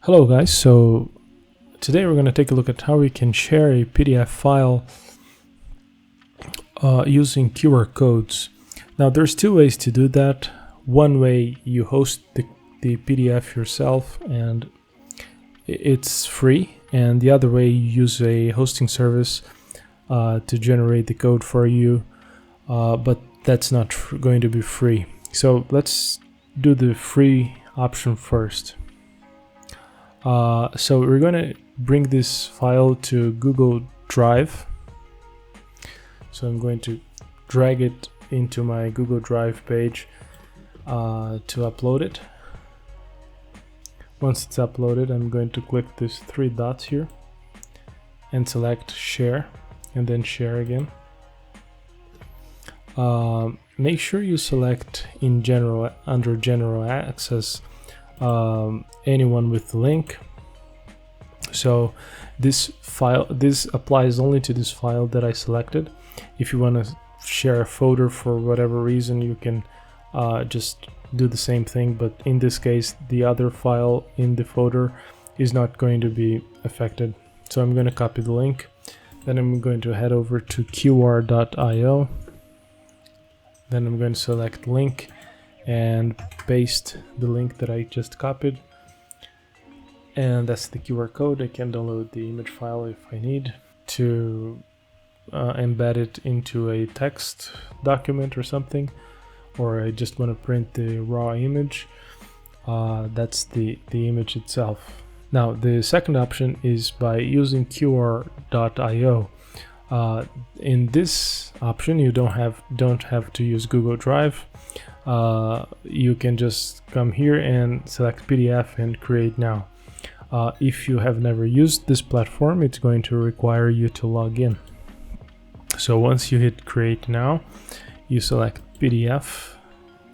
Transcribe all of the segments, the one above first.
Hello guys, so today we're going to take a look at how we can share a PDF file using QR codes. Now there's two ways to do that. One way, you host the PDF yourself and it's free, and the other way, you use a hosting service to generate the code for you, but that's not going to be free. So let's do the free option first. So we're going to bring this file to Google Drive. So I'm going to drag it into my Google Drive page to upload it. Once it's uploaded, I'm going to click these three dots here and select share, and then share again. Make sure you select in general, under general access, anyone with the link. So this applies only to this file that I selected. If you want to share a folder for whatever reason, you can just do the same thing, but in this case the other file in the folder is not going to be affected. So I'm going to copy the link, then I'm going to head over to qr.io, then I'm going to select link and paste the link that I just copied, and that's the QR code. I can download the image file if I need to embed it into a text document or something, or I just want to print the raw image. That's the image itself. Now the second option is by using qr.io. In this option, you don't have to use Google Drive. You can just come here and select PDF and create now. If you have never used this platform, it's going to require you to log in. So once you hit create now, you select PDF,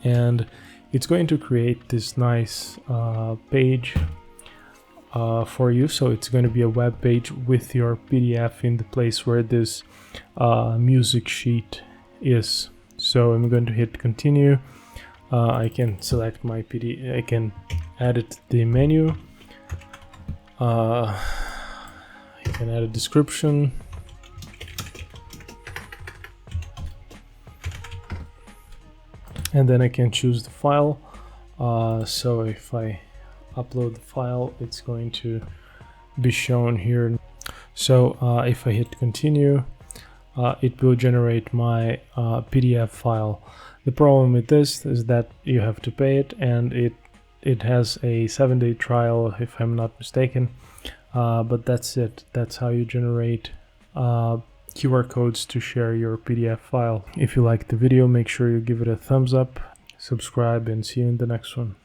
and it's going to create this nice page for you. So it's going to be a web page with your PDF in the place where this music sheet is. So I'm going to hit continue. I can select my PDF, I can edit the menu, I can add a description, and then I can choose the file. So if I upload the file, it's going to be shown here. So if I hit continue, it will generate my PDF file. The problem with this is that you have to pay it, and it has a 7-day trial if I'm not mistaken, but that's it. That's how you generate QR codes to share your PDF file. If you liked the video, make sure you give it a thumbs up, subscribe, and see you in the next one.